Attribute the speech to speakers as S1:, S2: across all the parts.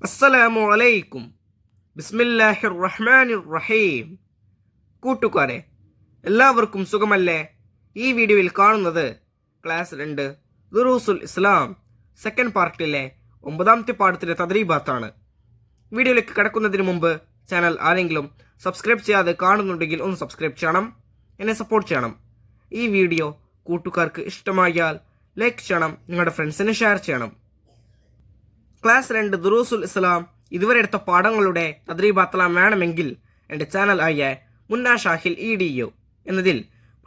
S1: അസ്സലാമു അലൈക്കും. ബിസ്മില്ലാഹിർ റഹ്മാനിർ റഹീം. കൂട്ടുകാരെ, എല്ലാവർക്കും സുഖമല്ലേ? ഈ വീഡിയോയിൽ കാണുന്നത് ക്ലാസ് 2 ദുറൂസുൽ ഇസ്ലാം സെക്കൻഡ് പാർട്ടിലെ 9ാമത്തെ പാഠത്തിലെ തദ്രീബാത്താണ്. വീഡിയോയിലേക്ക് കടക്കുന്നതിന് മുമ്പ് ചാനൽ ആരെങ്കിലും സബ്സ്ക്രൈബ് ചെയ്യാതെ കാണുന്നുണ്ടെങ്കിൽ ഒന്ന് സബ്സ്ക്രൈബ് ചെയ്യണം, എന്നെ സപ്പോർട്ട് ചെയ്യണം. ഈ വീഡിയോ കൂട്ടുകാർക്ക് ഇഷ്ടമായാൽ ലൈക്ക് ചെയ്യണം, നിങ്ങളുടെ ഫ്രണ്ട്സിന് ഷെയർ ചെയ്യണം. ക്ലാസ് 2 ദുറൂസുൽ ഇസ്ലാം ഇതുവരെ എടുത്ത പാഠങ്ങളുടെ തദ്രീബാത്തെല്ലാം വേണമെങ്കിൽ എൻ്റെ ചാനൽ ആയ മുന്ന ഷാഹിൽ EDU എന്നതിൽ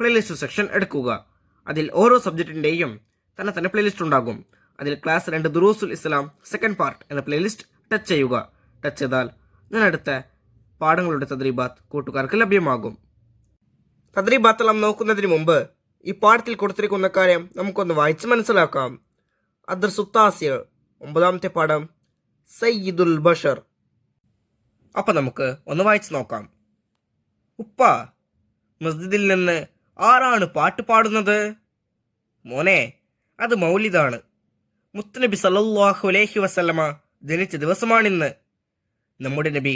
S1: പ്ലേലിസ്റ്റ് സെക്ഷൻ എടുക്കുക. അതിൽ ഓരോ സബ്ജക്റ്റിൻ്റെയും തന്നെ പ്ലേലിസ്റ്റ് ഉണ്ടാകും. അതിൽ ക്ലാസ് 2 ദുറൂസുൽ ഇസ്ലാം സെക്കൻഡ് പാർട്ട് എന്ന പ്ലേലിസ്റ്റ് ടച്ച് ചെയ്യുക. ടച്ച് ചെയ്താൽ ഞാൻ എടുത്ത പാഠങ്ങളുടെ തദ്രീബാത്ത് കൂട്ടുകാർക്ക് ലഭ്യമാകും. തദ്രീബാത്തെല്ലാം നോക്കുന്നതിന് മുമ്പ് ഈ പാഠത്തിൽ കൊടുത്തിരിക്കുന്ന കാര്യം നമുക്കൊന്ന് വായിച്ച് മനസ്സിലാക്കാം. അദ്ർസുത്താസിർ 9ാമത്തെ പാഠം സയ്യിദുൽ ബഷർ. അപ്പം നമുക്ക് ഒന്ന് വായിച്ചു നോക്കാം. ഉപ്പ, മസ്ജിദിൽ നിന്ന് ആരാണ് പാട്ട് പാടുന്നത്? മോനെ, അത് മൗലിദാണ്. മുത്തുനബി സല്ലല്ലാഹു അലൈഹി വസല്ലമ ജനിച്ച ദിവസമാണിന്ന്. നമ്മുടെ നബി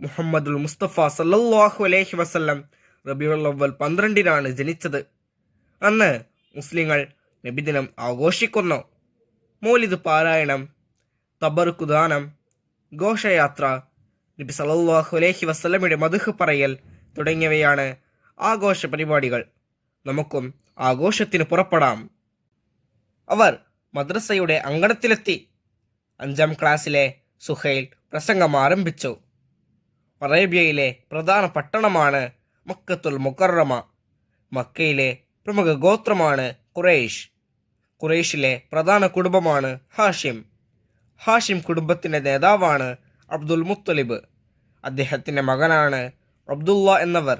S1: മുഹമ്മദുൽ മുസ്തഫ സല്ലല്ലാഹു അലൈഹി വസല്ലം റബീഉൽ അവ്വൽ 12-നാണ് ജനിച്ചത്. അന്ന് മുസ്ലിങ്ങൾ നബിദിനം ആഘോഷിക്കുന്നു. മൗലിദ് പാരായണം, തബറുക്കുദാനം, ഘോഷയാത്ര, നബി സല്ലല്ലാഹു അലൈഹി വസല്ലമയുടെ മദ്ഹ് പറയൽ തുടങ്ങിയവയാണ് ആഘോഷ പരിപാടികൾ. നമുക്കും ആഘോഷത്തിന് പുറപ്പെടാം. അവർ മദ്രസയുടെ അങ്കണത്തിലെത്തി. 5ാം ക്ലാസ്സിലെ സുഹൈൽ പ്രസംഗം ആരംഭിച്ചു. അറേബ്യയിലെ പ്രധാന പട്ടണമാണ് മക്കത്തുൽ മുകറമ. മക്കയിലെ പ്രമുഖ ഗോത്രമാണ് ഖുറൈഷ്. ഖുറൈഷിലെ പ്രധാന കുടുംബമാണ് ഹാഷിം. ഹാഷിം കുടുംബത്തിൻ്റെ നേതാവാണ് അബ്ദുൽ മുത്തലിബ്. അദ്ദേഹത്തിൻ്റെ മകനാണ് അബ്ദുള്ള എന്നവർ.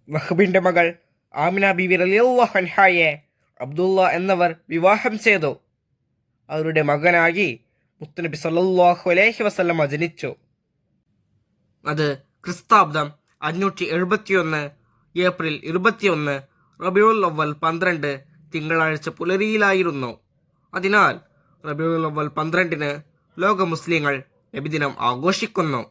S1: വഹബിൻ്റെ മകൾ ആമിന ബീവി റളിയല്ലാഹു അൻഹയെ അബ്ദുള്ള എന്നവർ വിവാഹം ചെയ്തു. അവരുടെ മകനായി മുത്തുനബി സല്ലല്ലാഹു അലൈഹി വസല്ലമ ജനിച്ചു. അത് ക്രിസ്താബ്ദം 571 ഏപ്രിൽ 21 റബീഉൽ അവ്വൽ 12 തിങ്കളാഴ്ച പുലരിയിലായിരുന്നു. അതിനാൽ റബീഉൽ അവ്വൽ 12-ന് ലോക മുസ്ലിങ്ങൾ നബിദിനം ആഘോഷിക്കുന്നു.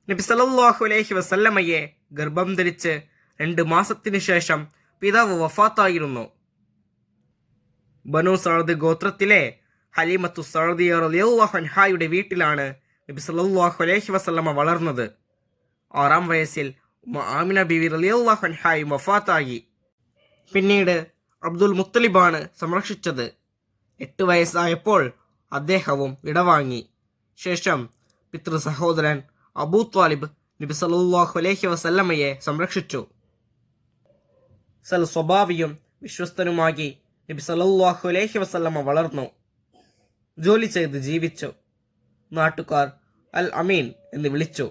S1: നബി സല്ലല്ലാഹു അലൈഹി വസല്ലമയെ ഗർഭം ധരിച്ച് 2 മാസത്തിനു ശേഷം പിതാവ് വഫാത്തായിരുന്നു. ബനു സഅദ് ഗോത്രത്തിലെ ഹലീമത്തു സഅദിയ റളിയല്ലാഹു അൻഹയുടെ വീട്ടിലാണ് നബി സല്ലല്ലാഹു അലൈഹി വസല്ലമ വളർന്നത്. 6-ാം വയസ്സിൽ ആമിന ബീവി റളിയല്ലാഹു അൻഹയും വഫാത്തായി. പിന്നീട് അബ്ദുൽ മുത്തലിബാണ് സംരക്ഷിച്ചത്. 8 വയസ്സായപ്പോൾ അദ്ദേഹവും വിടവാങ്ങി. ശേഷം പിതൃ സഹോദരൻ അബൂ ത്വാലിബ് നബി സല്ലല്ലാഹു അലൈഹി വസല്ലമയെ സംരക്ഷിച്ചു. സ്വഭാവിയും വിശ്വസ്തനുമായി നബി സല്ലല്ലാഹു അലൈഹി വസല്ലമ വളർന്നു. ജോലി ചെയ്ത് ജീവിച്ചു. നാട്ടുകാർ അൽ അമീൻ എന്ന് വിളിച്ചു.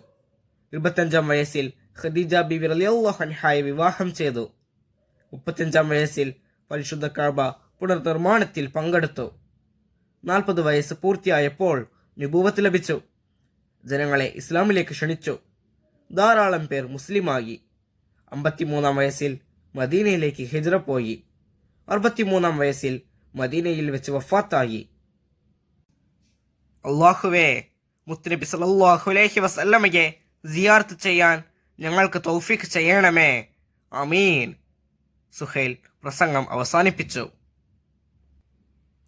S1: 25-ാം വയസ്സിൽ ഖദീജ ബീവി റളിയല്ലാഹു അൻഹയെ വിവാഹം ചെയ്തു. 35-ാം വയസ്സിൽ പരിശുദ്ധ കഅബ പുനർനിർമ്മാണത്തിൽ പങ്കെടുത്തു. 40 വയസ്സ് പൂർത്തിയായപ്പോൾ നുബുവത്ത് ലഭിച്ചു. ജനങ്ങളെ ഇസ്ലാമിലേക്ക് ക്ഷണിച്ചു. ധാരാളം പേർ മുസ്ലിമായി. 53-ാം വയസ്സിൽ മദീനയിലേക്ക് ഹിജ്റ പോയി. 63-ാം വയസ്സിൽ മദീനയിൽ വെച്ച് വഫാത്തായി. അല്ലാഹുവേ, മുത്തുനബി സല്ലല്ലാഹു അലൈഹി വസല്ലമയെ സിയാറത്ത് ചെയ്യാൻ ഞങ്ങൾക്ക് തൗഫീഖ് ചെയ്യണമേ, ആമീൻ. സുഹൈൽ പ്രസംഗം അവസാനിപ്പിച്ചു.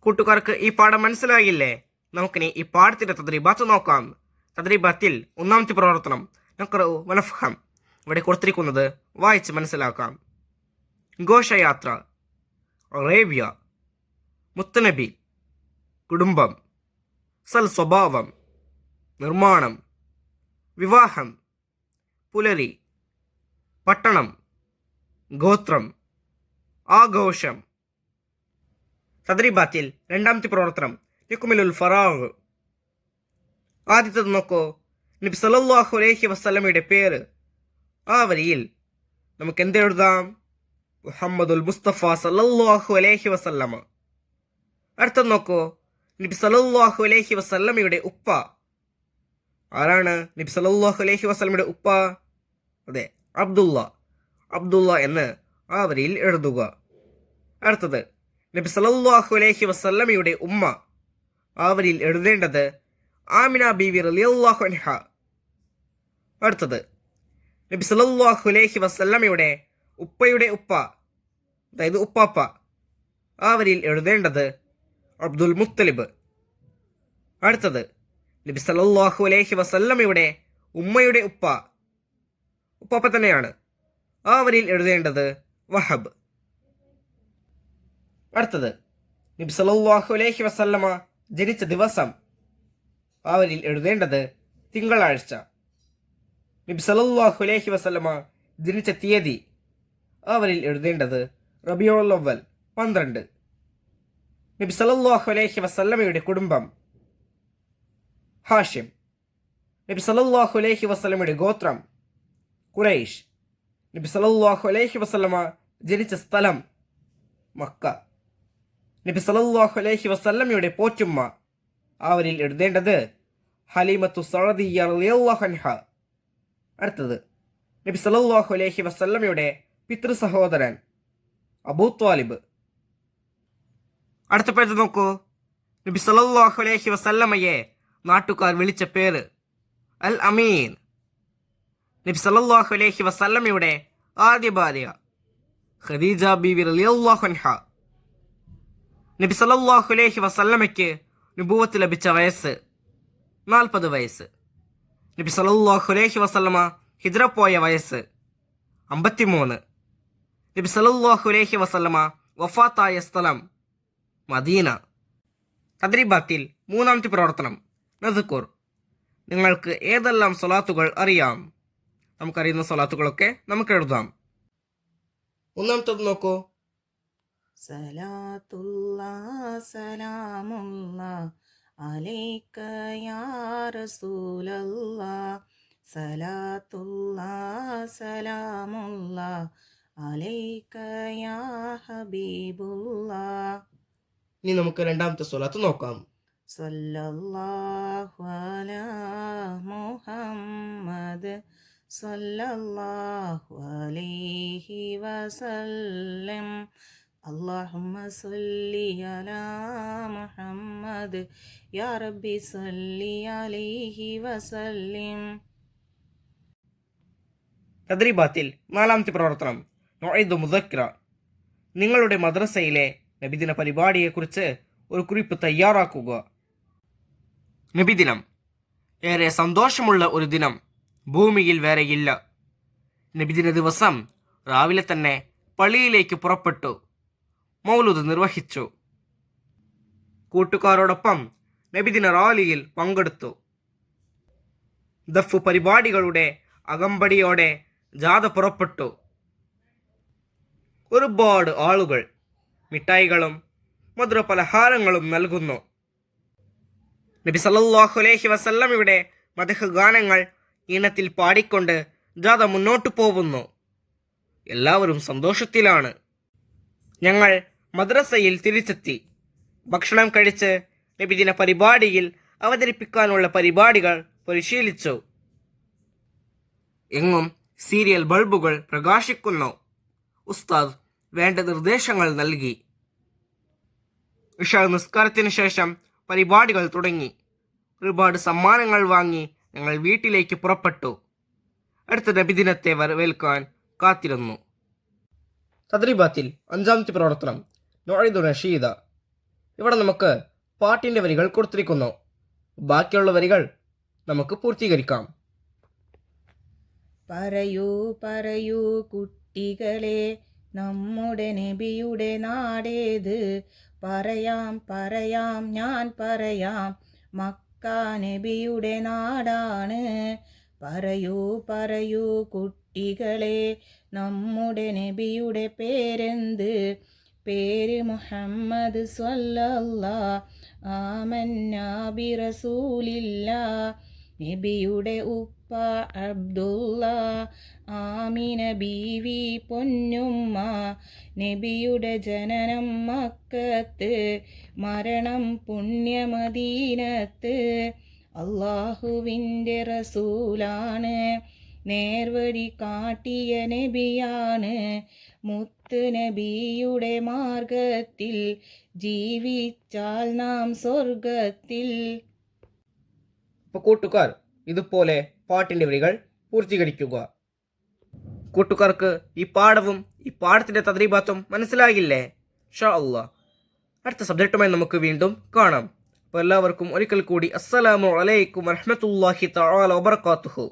S1: കൂട്ടുകാർക്ക് ഈ പാഠം മനസ്സിലായില്ലേ? നമുക്കിനി ഈ പാഠത്തിന്റെ തദ്രീബാത്ത് നോക്കാം. തദ്രീബാത്തിൽ 1ാമത്തെ പ്രവർത്തനം നഖ്റഉ വനഫ്ഹം. ഇവിടെ കൊടുത്തിരിക്കുന്നത് വായിച്ച് മനസ്സിലാക്കാം. ഘോഷയാത്ര, അറേബ്യ, മുത്തുനബി, കുടുംബം, സ്വഭാവം, നിർമ്മാണം, വിവാഹം, പുലരി, പട്ടണം, ഗോത്രം, ആഘോഷം. തദ്രീബാത്തിൽ 2ാമത്തെ പ്രവർത്തനം യുക്മിലുൽ ഫറാഗ്. ആദ്യത്തേത് നോക്കൂ. നബി സല്ലല്ലാഹു അലൈഹി വസല്ലമയുടെ പേര്. ആ വരിയിൽ നമുക്ക് എന്തെഴുതാം? മുഹമ്മദുൽ മുസ്തഫ സല്ലല്ലാഹു അലൈഹി വസല്ലമ. അടുത്തത് നോക്കൂ. നബി സല്ലല്ലാഹു അലൈഹി വസല്ലമയുടെ ഉപ്പ. ആരാണ് നബി സല്ലല്ലാഹു അലൈഹി വസല്ലമയുടെ ഉപ്പ? അതെ, അബ്ദുള്ള. അബ്ദുള്ള എന്ന് ആ വരിയിൽ എഴുതുക. അടുത്തത് നബി സല്ലല്ലാഹു അലൈഹി വസല്ലമയുടെ ഉമ്മ. ആ വരിയിൽ എഴുതേണ്ടത് ആമിന ബീവി റളിയല്ലാഹു അൻഹ. അടുത്തത് നബി സല്ലല്ലാഹു അലൈഹി വസല്ലമയുടെ ഉപ്പയുടെ ഉപ്പ, അതായത് ഉപ്പാപ്പ. ആ വരിയിൽ എഴുതേണ്ടത് അബ്ദുൽ മുത്തലിബ്. അടുത്തത് നബി സല്ലല്ലാഹു അലൈഹി വസല്ലമയുടെ ഉമ്മയുടെ ഉപ്പ, ഉപ്പാപ്പ തന്നെയാണ്. ആ വരിയിൽ എഴുതേണ്ടത് വഹബ്. അടുത്തത് നബി സല്ലല്ലാഹു അലൈഹി വസല്ലമ ജനിച്ച ദിവസം. ആ വരിയിൽ എഴുതേണ്ടത് തിങ്കളാഴ്ച. നബി സല്ലല്ലാഹു അലൈഹി വസല്ലമ ജനിച്ച തീയതി. ആ വരിയിൽ എഴുതേണ്ടത് റബീഉൽ അവ്വൽ 12. നബി സല്ലല്ലാഹു അലൈഹി വസല്ലമയുടെ കുടുംബം ഹാഷിം. നബി സല്ലല്ലാഹു അലൈഹി വസല്ലമയുടെ ഗോത്രം ഖുറൈശ്. നബി സല്ലല്ലാഹു അലൈഹി വസല്ലമ ജനിച്ച സ്ഥലം മക്ക. നബി സല്ലല്ലാഹു അലൈഹി വസല്ലമയുടെ പോറ്റുമ്മ. ആ വരിയിൽ എഴുതേണ്ടത് ഹലീമത്തു സഅദിയ്യ റളിയല്ലാഹു അൻഹ. അടുത്തത് നബി സല്ലല്ലാഹു അലൈഹി വസല്ലമയുടെ പിതൃ സഹോദരൻ അബൂ ത്വാലിബ്. അടുത്ത പേര് നോക്കൂ. നബി സല്ലല്ലാഹു അലൈഹി വസല്ലമയെ നാട്ടുകാർ വിളിച്ച പേര് അൽ അമീൻ. നബി സല്ലല്ലാഹു അലൈഹി വസല്ലമയുടെ ആദ്യ ഭാര്യ ഖദീജ ബീവി റളിയല്ലാഹു അൻഹ. നബി സല്ലല്ലാഹു അലൈഹി വസല്ലമയ്ക്ക് നുബുവത്ത് ലഭിച്ച വയസ്സ് 40 വയസ്സ്. നബി സല്ലല്ലാഹു അലൈഹി വസല്ലമ ഹിജ്റ പോയ വയസ്സ് 53. നബി സല്ലല്ലാഹു അലൈഹി വസല്ലമ വഫാത്തായ സ്ഥലം മദീന. തദ്രീബാത്തിൽ മൂന്നാമത്തെ പ്രവർത്തനം നസ്കുർ. നിങ്ങൾക്ക് ഏതെല്ലാം സ്വലാത്തുകൾ അറിയാം? നമുക്കറിയുന്ന സ്വലാത്തുകളൊക്കെ നമുക്ക് എഴുതാം. ഒന്നാമത്തത് നോക്കൂ.
S2: സലാത്തുല്ലാഹ് സലാമുല്ലാഹ് അലൈക യാ റസൂലല്ലാഹ്. സലാത്തുല്ലാഹ് സലാമുല്ലാഹ് അലൈക യാ ഹബീബുല്ലാഹ്.
S1: ഇനി നമുക്ക് രണ്ടാമത്തെ സ്വലാത്ത് നോക്കാം.
S2: സല്ലല്ലാഹു അലാ മുഹമ്മദ് സല്ലല്ലാഹു അലൈഹി വസല്ലം. അല്ലാഹുമ്മ സല്ലി അലാ മുഹമ്മദ് യാ റബ്ബി സല്ലി അലൈഹി വസല്ലിം.
S1: തദ്രീബാത്തിൽ നാലാമത്തെ പ്രവർത്തനം നൗഇദു മുദക്കിറ. നിങ്ങളുടെ മദ്രസയിലെ നബിദിന പരിപാടിയെക്കുറിച്ച് ഒരു കുറിപ്പ് തയ്യാറാക്കുക. നബിദിനം ഏറെ സന്തോഷമുള്ള ഒരു ദിനം ഭൂമിയിൽ വേറെയില്ല. നബിദിന ദിവസം രാവിലെ തന്നെ പള്ളിയിലേക്ക് പുറപ്പെട്ടു മൗലൂദ് നിർവഹിച്ചു. കൂട്ടുകാരോടൊപ്പം നബിദിന റാലിയിൽ പങ്കെടുത്തു. ദഫ് പരിപാടികളുടെ അകമ്പടിയോടെ ജാഥ പുറപ്പെട്ടു. ഒരുപാട് ആളുകൾ മിഠായികളും മധുരപലഹാരങ്ങളും നൽകുന്നു. നബി സല്ലല്ലാഹു അലൈഹി വസല്ലമയുടെ മദ്ഹ് ഗാനങ്ങൾ ഈണത്തിൽ പാടിക്കൊണ്ട് ജാഥ മുന്നോട്ടു പോകുന്നു. എല്ലാവരും സന്തോഷത്തിലാണ്. ഞങ്ങൾ മദ്രസയിൽ തിരിച്ചെത്തി. ഭക്ഷണം കഴിച്ച് നബിദിന പരിപാടിയിൽ അവതരിപ്പിക്കാനുള്ള പരിപാടികൾ പരിശീലിച്ചു. എങ്ങും സീരിയൽ ബൾബുകൾ പ്രകാശിക്കുന്നു. ഉസ്താദ് വേണ്ട നിർദ്ദേശങ്ങൾ നൽകി. ഇശാ നിസ്കാരത്തിന് ശേഷം പരിപാടികൾ തുടങ്ങി. ഒരുപാട് സമ്മാനങ്ങൾ വാങ്ങി ഞങ്ങൾ വീട്ടിലേക്ക് പുറപ്പെട്ടു. അടുത്ത നബിദിനത്തെ വരവേൽക്കാൻ കാത്തിരുന്നു. തദ്രീബാത്തിൽ അഞ്ചാമത്തെ പ്രവർത്തനം നൗഇദു നഷീദ. ഇവിടെ നമുക്ക് പാട്ടിൻ്റെ വരികൾ കൊടുത്തിരിക്കുന്നു. ബാക്കിയുള്ള വരികൾ നമുക്ക് പൂർത്തീകരിക്കാം.
S2: പറയൂ പറയൂ കുട്ടികളെ, നമ്മുടെ നബിയുടെ നാടേത്? പറയാം പറയാം ഞാൻ പറയാം, മക്ക നബിയുടെ നാടാണ്. പറയൂ പറയൂ കുട്ടികളെ, നമ്മുടെ നബിയുടെ പേരെന്ത്? പേര് മുഹമ്മദ് സ്വല്ലല്ലാഹ്. ആമന്നാ ബി റസൂലില്ലാഹ്. നബിയുടെ ഉപ്പ അബ്ദുള്ള, ആമിന ബീവി പൊന്നുമ്മ. നബിയുടെ ജനനം മക്കത്ത്, മരണം പുണ്യമദീനത്ത്. അള്ളാഹുവിൻ്റെ റസൂലാണ്, നേർവഴി കാട്ടിയ നബിയാണ്. മുത്ത് നബിയുടെ മാർഗത്തിൽ ജീവിച്ചാൽ നാം സ്വർഗത്തിൽ.
S1: അപ്പോൾ കൂട്ടുകാർ ഇതുപോലെ പാട്ടിൻ്റെ വരികൾ പൂർത്തീകരിക്കുക. കൂട്ടുകാർക്ക് ഈ പാഠവും ഈ പാഠത്തിൻ്റെ തദ്രീബാത്തും മനസ്സിലാകില്ലേ? ഇൻഷാ അല്ലാഹ് അടുത്ത സബ്ജക്റ്റുമായി നമുക്ക് വീണ്ടും കാണാം. അപ്പോൾ എല്ലാവർക്കും ഒരിക്കൽ കൂടി അസ്സലാമു അലൈക്കും വറഹ്മത്തുള്ളാഹി തആല വബറകാതുഹു.